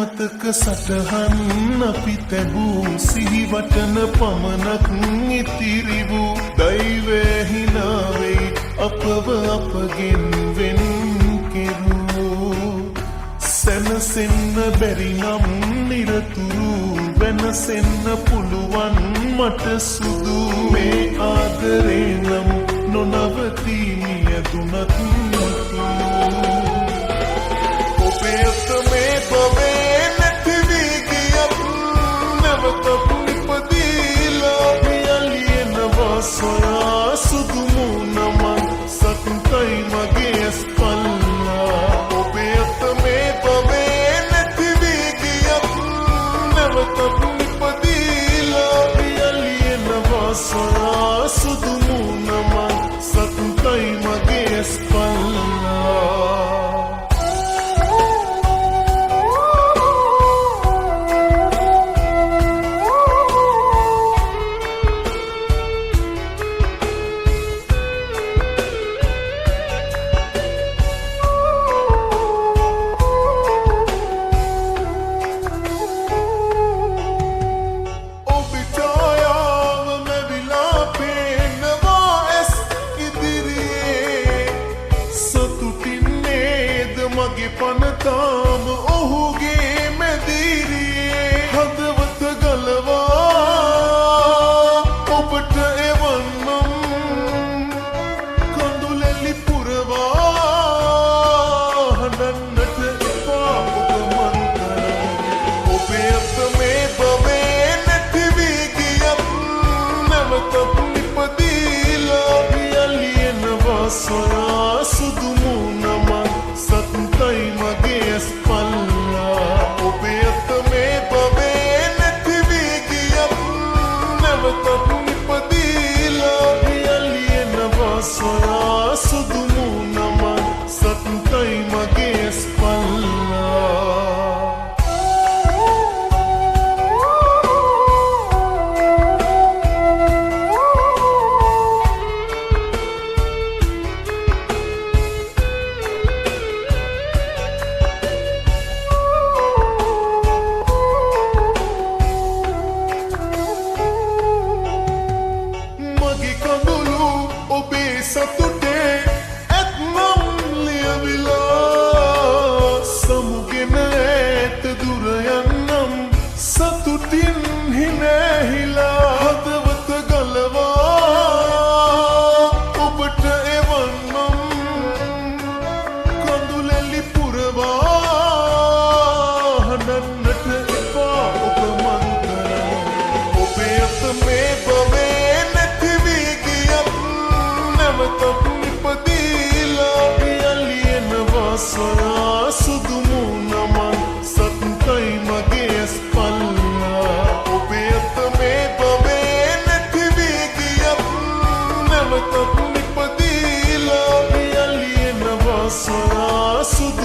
අමතක සටහන් අපි තැබූ සිහිවටන පමණක් ඉතිරි වූ දෛවය හිනාවෙයි අපව අපගෙන් වෙන් කෙරූ සැනසෙන්න බැරි නම් නිරතුරු වෙනසෙන්න පුළුවන් මට සුදු මේ ආදරේ නම් නොනවතී මියදුනත් මතු ඔබේ අත මේ බවේ නැති වී ගියත් නැවතත් ඉපදීලා පියලියනවා සොයා සුදු මුණමන් සතුටයි මගේ ඇස්පල්ලා ඔබේ අත මේ බවේ නැති වී ගියත් නැවතත් ඉපදීලා පියලියනවා සොයා සුදු මුණමන් සතුටයි මගේ ඇස්පල්ලා මගේ පනතාම ඔහුගේ මැදිරියේ හදවත ගලවා ඔබට එවන්නම් කඳුලැලි පුරවා හඬන්නට එපා ඔබ මන් කරා ඔබේ අත මේ බවේ නැති වී ගියත් නැවතත් ඉපදීලා පියලියනවා සොයා සුදු මුණමන් සතුටයි මගේ ඇස්පල්ලා ඔබේ අත මේ බවේ නැති වී ගියත් නැවතත් ඉපදීලා පියලියනවා සොයා සුදු මුණමන් සතුටයි මගේ ඇස්පල්ලා ඔබේ සතුටේ ඇත්නම් ලියවිලා සමුගෙන ඇත දුර යන්නම් සතුටින් හිනැහිලා හදවත ගලවා ඔබට එවන්නම් කඳුලැලි පුරවා හඬන්නට එපා ඔබ මන් කරා ඔබේ අත මේ බවේ නැති වී ගියත් නැවතත් ඉපදීලා පියලියනවා සොයා සුදු මුණමන් සතුටයි මගේ ඇස්පල්ලා ඔබේ අත මේ බවේ නැති වී ගියත් නැවතත් ඉපදීලා පියලියනවා සොයා සුදු